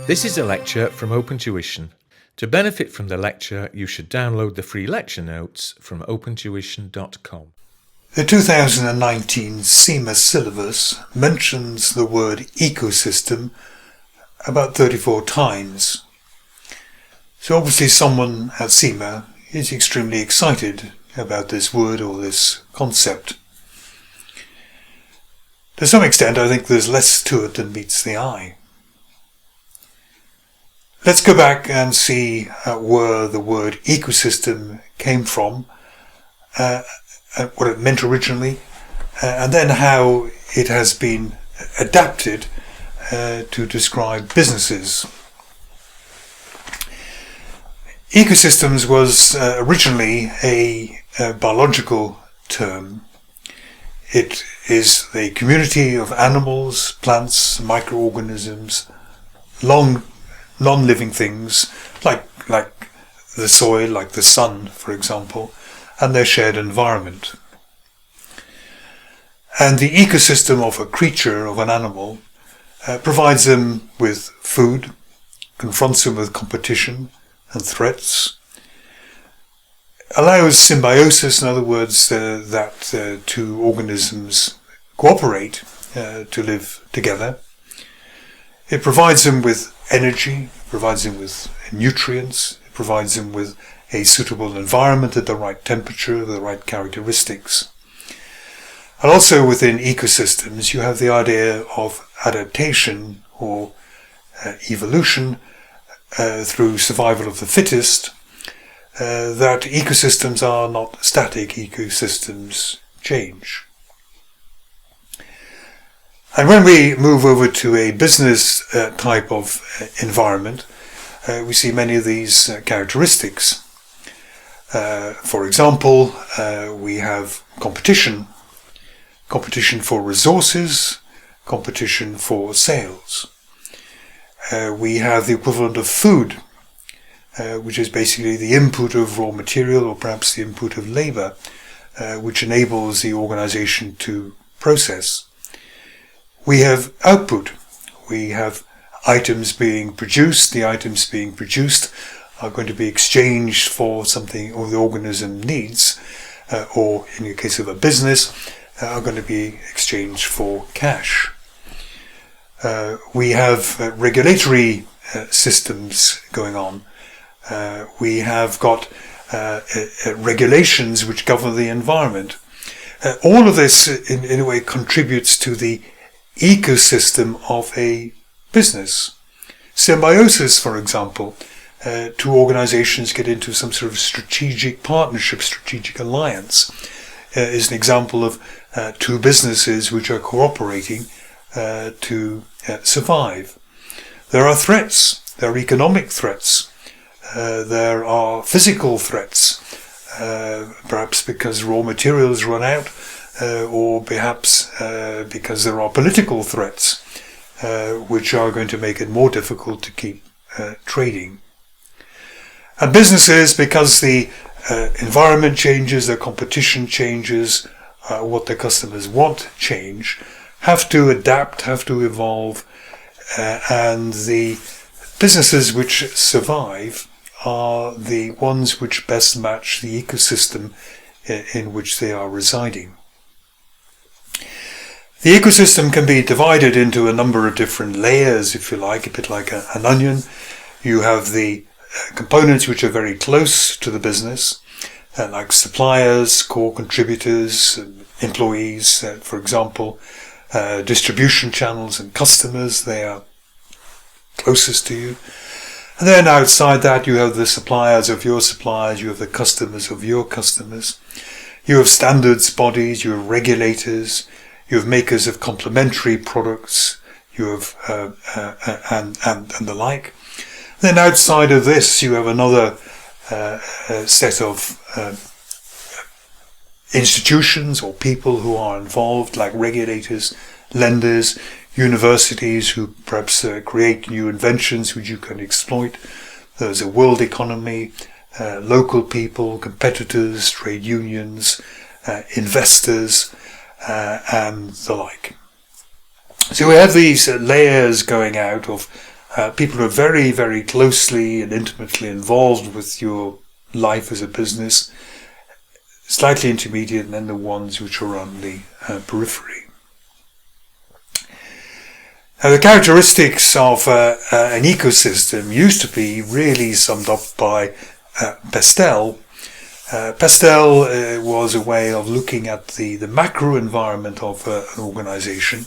This is a lecture from Open Tuition. To benefit from the lecture, you should download the free lecture notes from opentuition.com. The 2019 CIMA syllabus mentions the word ecosystem about 34 times. So obviously someone at CIMA is extremely excited about this word or this concept. To some extent, I think there's less to it than meets the eye. Let's go back and see where the word ecosystem came from, what it meant originally, and then how it has been adapted to describe businesses. Ecosystems was originally a biological term. It is the community of animals, plants, microorganisms, non-living things, like the soil, like the sun, for example, and their shared environment. And the ecosystem of a creature, of an animal, provides them with food, confronts them with competition and threats, allows symbiosis, in other words, that two organisms cooperate to live together. It provides them with energy, provides them with nutrients, it provides them with a suitable environment at the right temperature, the right characteristics. And also within ecosystems, you have the idea of adaptation or evolution through survival of the fittest, that ecosystems are not static, ecosystems change. And when we move over to a business type of environment, we see many of these characteristics. For example, we have competition for resources, competition for sales. We have the equivalent of food, which is basically the input of raw material or perhaps the input of labor, which enables the organization to process. We have output. We have items being produced. The items being produced are going to be exchanged for something or the organism needs, or in the case of a business, are going to be exchanged for cash. We have regulatory systems going on. We have got regulations which govern the environment. All of this, in a way, contributes to the ecosystem of a business. Symbiosis, for example, two organizations get into some sort of strategic partnership, strategic alliance, is an example of two businesses which are cooperating to survive. There are threats. There are economic threats. There are physical threats, perhaps because raw materials run out, or perhaps because there are political threats which are going to make it more difficult to keep trading. And businesses, because the environment changes, their competition changes, what their customers want change, have to adapt, have to evolve, and the businesses which survive are the ones which best match the ecosystem in which they are residing. The ecosystem can be divided into a number of different layers, if you like, a bit like an onion. You have the components which are very close to the business, like suppliers, core contributors, employees, for example, distribution channels and customers. They are closest to you. And then outside that you have the suppliers of your suppliers, you have the customers of your customers. You have standards bodies, you have regulators, you have makers of complementary products, you have and the like. Then outside of this you have another set of institutions or people who are involved, like regulators, lenders, universities who perhaps create new inventions which you can exploit. There's a world economy, local people, competitors, trade unions, investors, and the like. So we have these layers going out of People who are very, very closely and intimately involved with your life as a business, slightly intermediate, and then the ones which are on the periphery. The characteristics of an ecosystem used to be really summed up by Pestel. Pestel was a way of looking at the macro environment of an organization,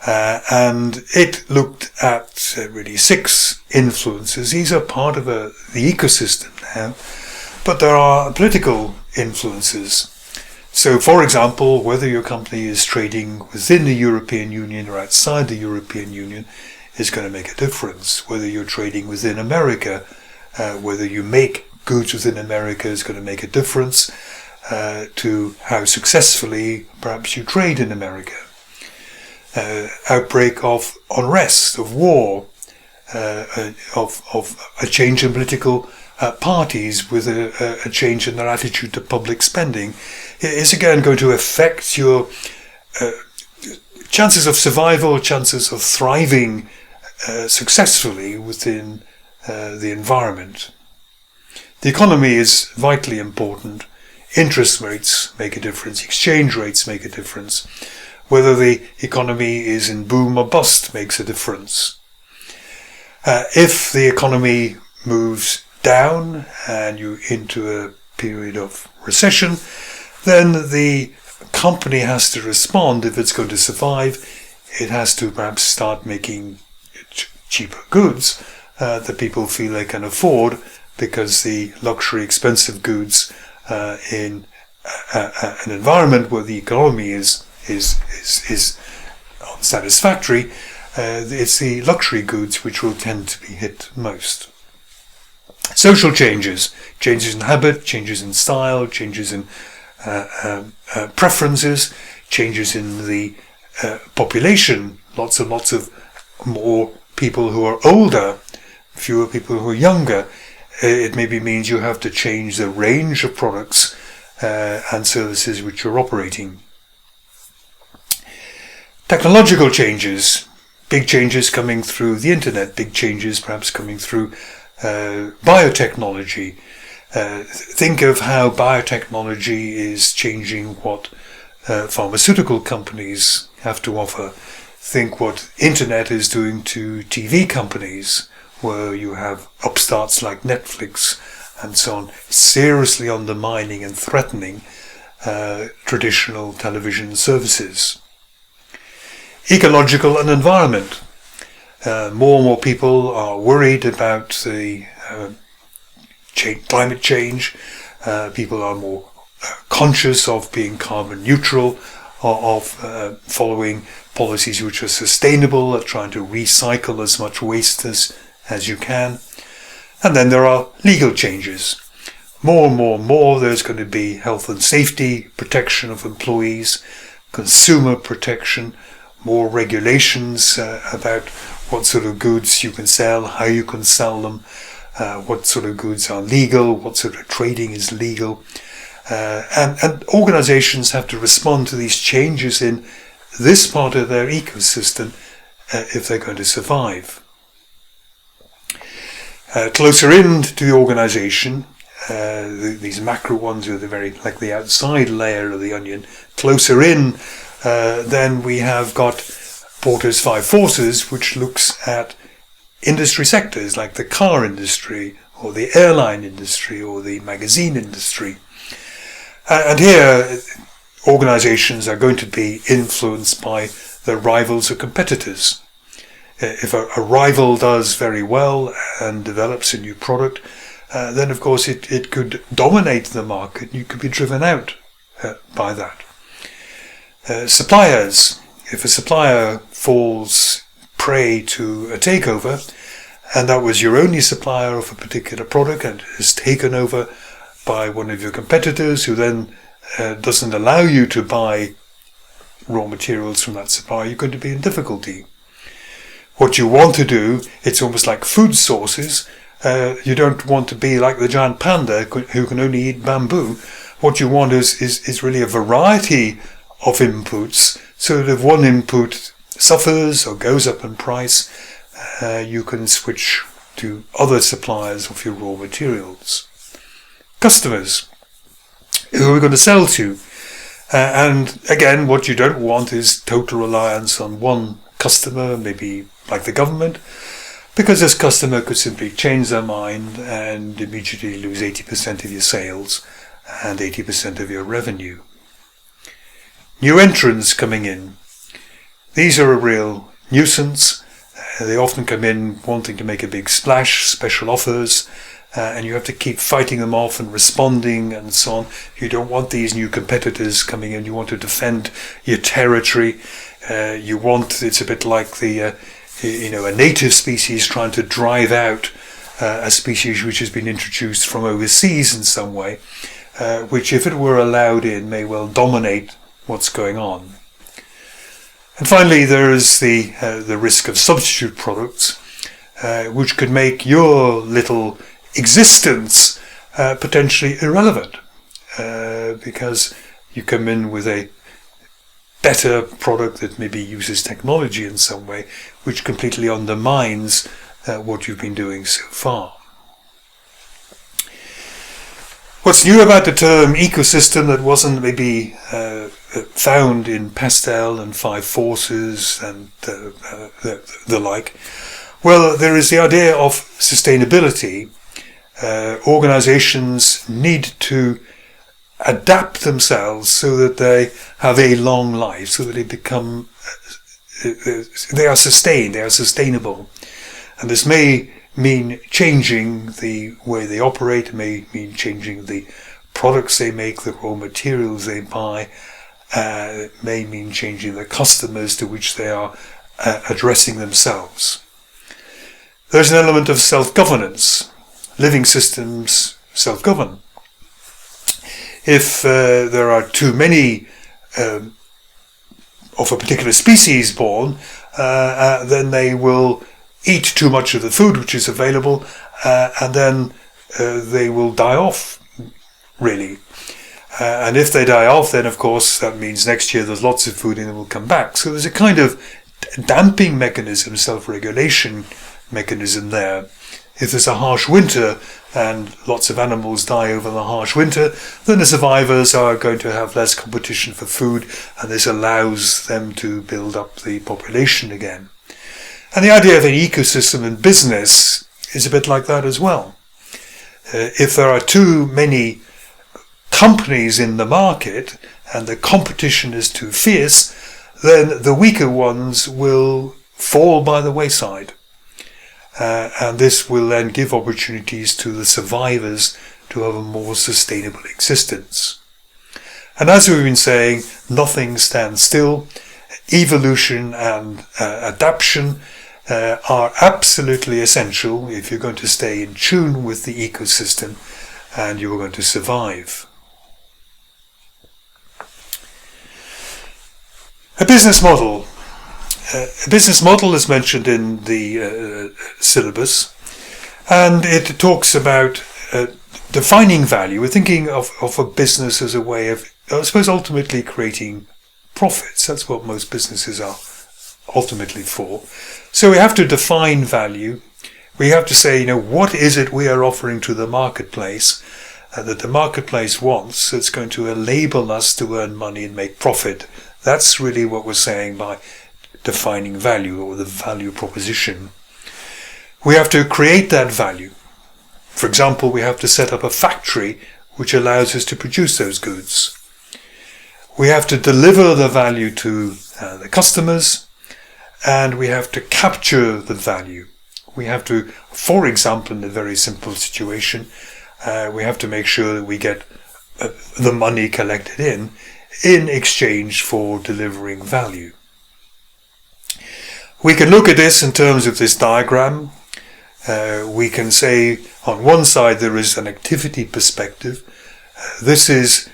and it looked at really 6 influences. These are part of the ecosystem now, but there are political influences. So, for example, whether your company is trading within the European Union or outside the European Union is going to make a difference. Whether you're trading within America, whether you make goods within America is going to make a difference to how successfully perhaps you trade in America. Outbreak of unrest, of war, of a change in political parties with a change in their attitude to public spending is again going to affect your chances of survival, chances of thriving successfully within the environment. The economy is vitally important. Interest rates make a difference. Exchange rates make a difference. Whether the economy is in boom or bust makes a difference. If the economy moves down and you're into a period of recession, then the company has to respond. If it's going to survive, it has to perhaps start making cheaper goods that people feel they can afford, because the luxury expensive goods in an environment where the economy is unsatisfactory, it's the luxury goods which will tend to be hit most. Social changes in habit, changes in style, changes in preferences, changes in the population, lots and lots of more people who are older, fewer people who are younger. It maybe means you have to change the range of products and services which you're operating. Technological changes, big changes coming through the internet, big changes perhaps coming through biotechnology. Think of how biotechnology is changing what pharmaceutical companies have to offer. Think what internet is doing to TV companies, where you have upstarts like Netflix and so on, seriously undermining and threatening traditional television services. Ecological and environment. More and more people are worried about the climate change. People are more conscious of being carbon neutral, of following policies which are sustainable, of trying to recycle as much waste as you can. And then there are legal changes. More and more there's going to be health and safety, protection of employees, consumer protection, more regulations about what sort of goods you can sell, how you can sell them, what sort of goods are legal, what sort of trading is legal. And organizations have to respond to these changes in this part of their ecosystem if they're going to survive. Closer in to the organization, these macro ones are like the outside layer of the onion. Closer in, then we have got Porter's 5 Forces, which looks at industry sectors like the car industry or the airline industry or the magazine industry. And here, organizations are going to be influenced by their rivals or competitors. If a rival does very well and develops a new product, then of course it could dominate the market. You could be driven out by that. Suppliers. If a supplier falls prey to a takeover, and that was your only supplier of a particular product and is taken over by one of your competitors, who then doesn't allow you to buy raw materials from that supplier, you're going to be in difficulty. What you want to do, it's almost like food sources. You don't want to be like the giant panda who can only eat bamboo. What you want is really a variety of inputs, so that if one input suffers or goes up in price, you can switch to other suppliers of your raw materials. Customers, who are we going to sell to? And again, what you don't want is total reliance on one customer, maybe like the government, because this customer could simply change their mind and immediately lose 80% of your sales and 80% of your revenue. New entrants coming in. These are a real nuisance. They often come in wanting to make a big splash, special offers, and you have to keep fighting them off and responding and so on. You don't want these new competitors coming in. You want to defend your territory. It's a bit like a native species trying to drive out a species which has been introduced from overseas in some way, which, if it were allowed in, may well dominate what's going on. And finally, there is the risk of substitute products, which could make your little existence potentially irrelevant, because you come in with a better product that maybe uses technology in some way, which completely undermines what you've been doing so far. What's new about the term ecosystem that wasn't maybe found in Pastel and Five Forces and the like? Well, there is the idea of sustainability. Organizations need to adapt themselves so that they have a long life, so that they are sustained, they are sustainable. And this may mean changing the way they operate, may mean changing the products they make, the raw materials they buy, may mean changing the customers to which they are addressing themselves. There's an element of self-governance. Living systems self-govern. If there are too many of a particular species born, then they will eat too much of the food which is available, and then they will die off, really. And if they die off, then of course that means next year there's lots of food and it will come back. So there's a kind of damping mechanism, self-regulation mechanism there. If there's a harsh winter and lots of animals die over the harsh winter, then the survivors are going to have less competition for food, and this allows them to build up the population again. And the idea of an ecosystem in business is a bit like that as well. If there are too many companies in the market and the competition is too fierce, then the weaker ones will fall by the wayside. And this will then give opportunities to the survivors to have a more sustainable existence. And as we've been saying, nothing stands still. Evolution and adaptation are absolutely essential if you're going to stay in tune with the ecosystem and you're going to survive. A business model. A business model is mentioned in the syllabus, and it talks about defining value. We're thinking of a business as a way of, I suppose, ultimately creating profits. That's what most businesses are ultimately for. So we have to define value. We have to say, what is it we are offering to the marketplace that the marketplace wants that's going to enable us to earn money and make profit. That's really what we're saying by defining value, or the value proposition. We have to create that value. For example, we have to set up a factory which allows us to produce those goods. We have to deliver the value to the customers, and we have to capture the value. We have to, for example, in a very simple situation, we have to make sure that we get the money collected in exchange for delivering value. We can look at this in terms of this diagram. We can say on one side there is an activity perspective. This is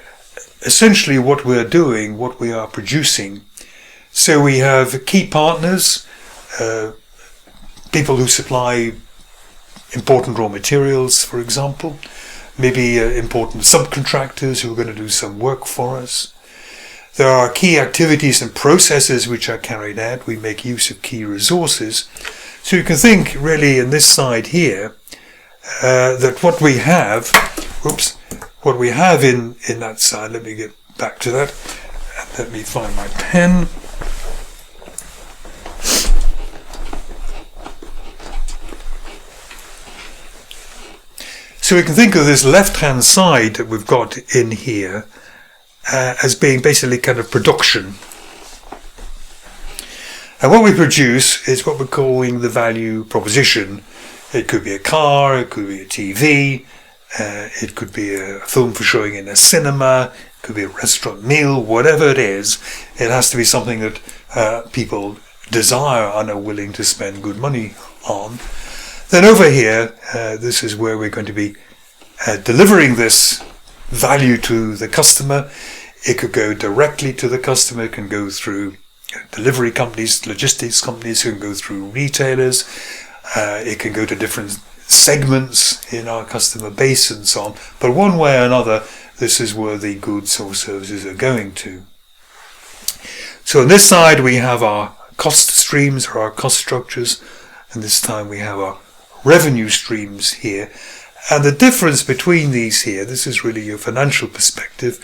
essentially what we're doing, what we are producing. So we have key partners, people who supply important raw materials, for example, maybe important subcontractors who are going to do some work for us. There are key activities and processes which are carried out. We make use of key resources. So you can think really in this side here that what we have, what we have in that side, let me get back to that, and let me find my pen. So we can think of this left-hand side that we've got in here as being basically kind of production. And what we produce is what we're calling the value proposition. It could be a car, it could be a TV, it could be a film for showing in a cinema, it could be a restaurant meal, whatever it is. It has to be something that people desire and are willing to spend good money on. Then over here, this is where we're going to be delivering this value to the customer. It could go directly to the customer, it can go through delivery companies, logistics companies, it can go through retailers, it can go to different segments in our customer base and so on. But one way or another, this is where the goods or services are going to. So on this side we have our cost streams or our cost structures, and this time we have our revenue streams here. And the difference between these here, this is really your financial perspective.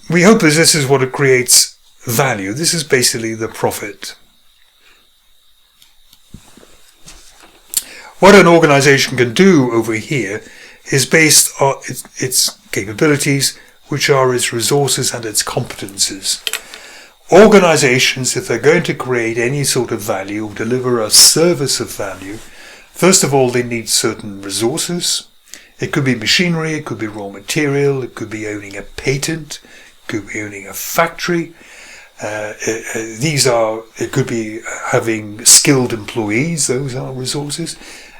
We hope that this is what it creates value. This is basically the profit. What an organization can do over here is based on its capabilities, which are its resources and its competences. Organizations, if they're going to create any sort of value, or deliver a service of value, first of all, they need certain resources. It could be machinery, it could be raw material, it could be owning a patent, it could be owning a factory. It could be having skilled employees, those are resources.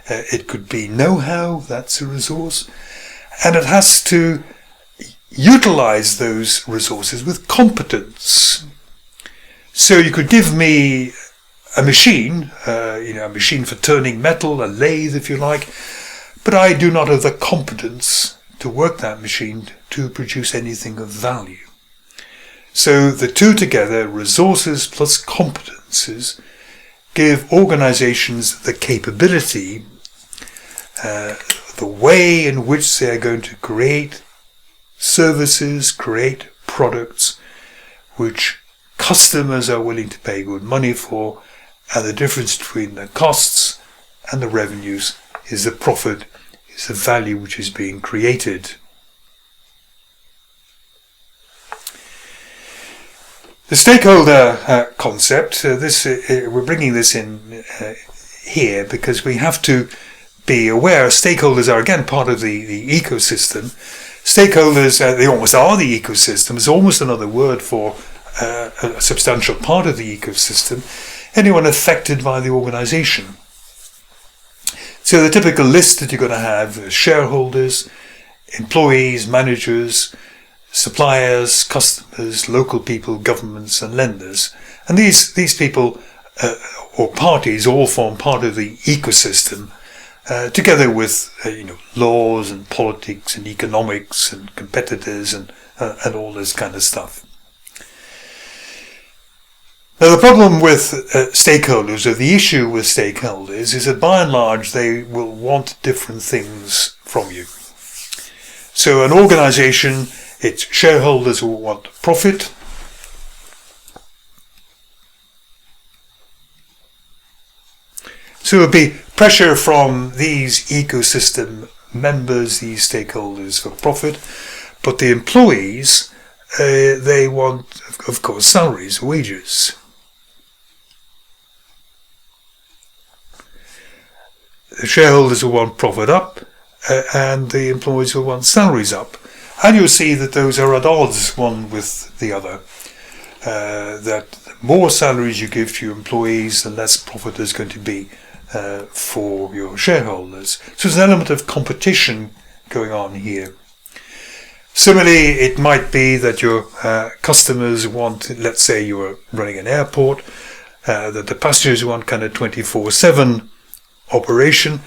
It could be know-how, that's a resource. And it has to utilize those resources with competence. So you could give me a machine, a machine for turning metal, a lathe if you like, but I do not have the competence to work that machine to produce anything of value. So the two together, resources plus competences, give organizations the capability, the way in which they are going to create services, create products which customers are willing to pay good money for, and the difference between the costs and the revenues is the profit, is the value which is being created. The stakeholder concept, we're bringing this in here because we have to be aware stakeholders are again part of the ecosystem. Stakeholders, they almost are the ecosystem. It's almost another word for a substantial part of the ecosystem. Anyone affected by the organization. So the typical list that you're going to have shareholders, employees, managers, suppliers, customers, local people, governments and lenders. And these people or parties all form part of the ecosystem, together with laws and politics and economics and competitors and all this kind of stuff. Now the problem with stakeholders, or the issue with stakeholders, is that by and large they will want different things from you. So an organization, its shareholders will want profit. So it would be pressure from these ecosystem members, these stakeholders, for profit. But the employees, they want, of course, salaries, wages. The shareholders will want profit up, and the employees will want salaries up. And you'll see that those are at odds one with the other. That the more salaries you give to your employees, the less profit there's going to be for your shareholders. So there's an element of competition going on here. Similarly, it might be that your customers want, let's say you're running an airport, that the passengers want kind of 24/7 operation,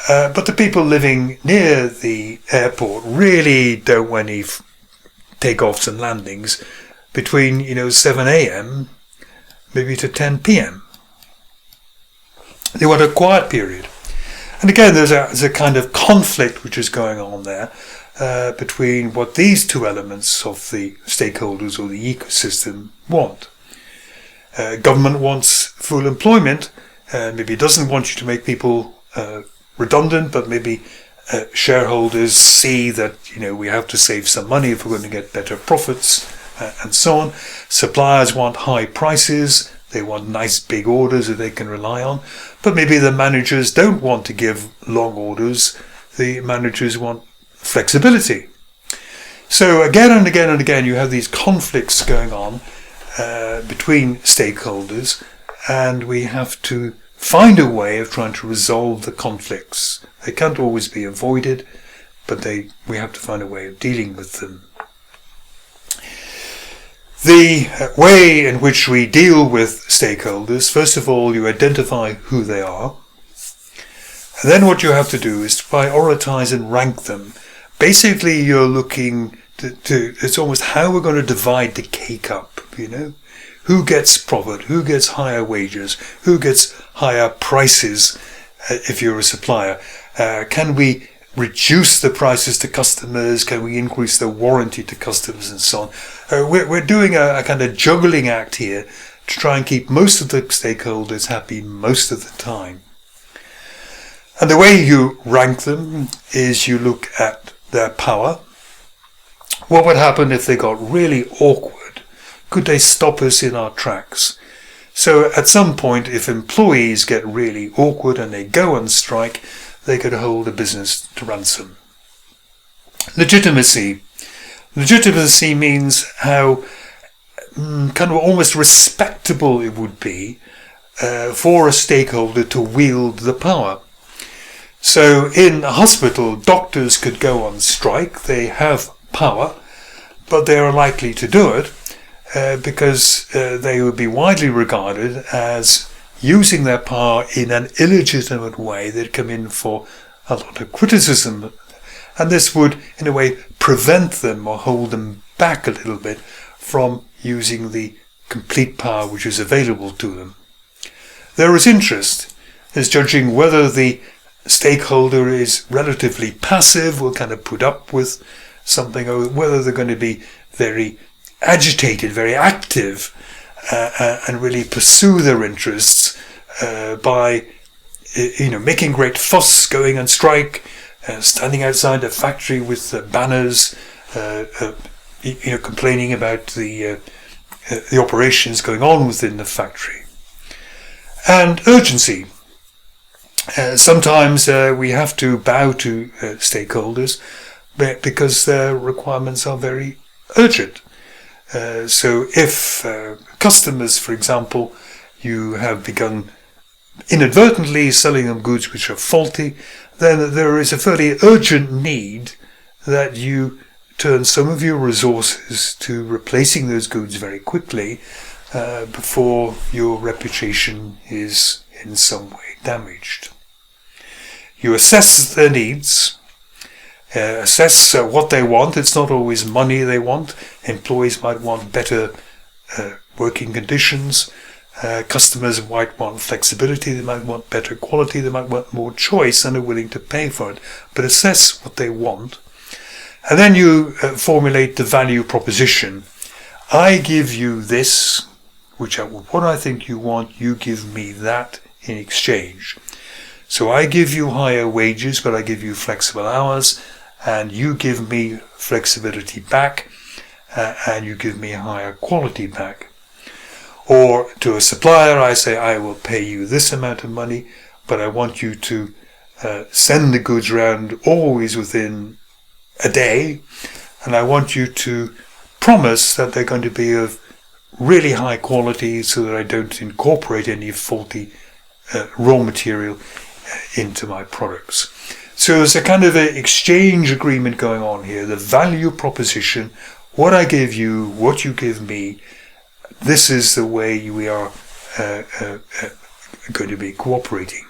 but the people living near the airport really don't want any takeoffs and landings between 7 a.m. maybe to 10 p.m. They want a quiet period. And again, there's a kind of conflict which is going on there between what these two elements of the stakeholders or the ecosystem want. Government wants full employment, maybe doesn't want you to make people redundant, but maybe shareholders see that we have to save some money if we're going to get better profits, and so on. Suppliers want high prices. They want nice big orders that they can rely on. But maybe the managers don't want to give long orders. The managers want flexibility. So again and again and again, you have these conflicts going on between stakeholders, and we have to find a way of trying to resolve the conflicts. They can't always be avoided, but we have to find a way of dealing with them. The way in which we deal with stakeholders, first of all, you identify who they are. And then what you have to do is to prioritize and rank them. Basically, you're looking it's almost how we're going to divide the cake up, Who gets profit? Who gets higher wages? Who gets higher prices if you're a supplier? Can we reduce the prices to customers? Can we increase the warranty to customers and so on? We're doing a kind of juggling act here to try and keep most of the stakeholders happy most of the time. And the way you rank them is you look at their power. What would happen if they got really awkward? Could they stop us in our tracks? So at some point, if employees get really awkward and they go on strike, they could hold a business to ransom. Legitimacy. Legitimacy means how kind of almost respectable it would be for a stakeholder to wield the power. So in a hospital, doctors could go on strike. They have power, but they are likely to do it because they would be widely regarded as using their power in an illegitimate way. They'd come in for a lot of criticism, and this would, in a way, prevent them or hold them back a little bit from using the complete power which is available to them. There is interest as judging whether the stakeholder is relatively passive, will kind of put up with something, or whether they're going to be very agitated, very active, and really pursue their interests by making great fuss, going on strike, standing outside a factory with banners, complaining about the operations going on within the factory. And urgency. Sometimes we have to bow to stakeholders because their requirements are very urgent. So if customers, for example, you have begun inadvertently selling them goods which are faulty, then there is a fairly urgent need that you turn some of your resources to replacing those goods very quickly before your reputation is in some way damaged. You assess their needs, assess what they want. It's not always money they want. Employees might want better working conditions. Customers might want flexibility. They might want better quality. They might want more choice and are willing to pay for it. But assess what they want. And then you formulate the value proposition. I give you this, what I think you want, you give me that in exchange. So I give you higher wages, but I give you flexible hours, and you give me flexibility back, and you give me higher quality back. Or to a supplier, I say, I will pay you this amount of money, but I want you to send the goods around always within a day, and I want you to promise that they're going to be of really high quality so that I don't incorporate any faulty raw material into my products. So there's a kind of an exchange agreement going on here, the value proposition, what I give you, what you give me, this is the way we are going to be cooperating.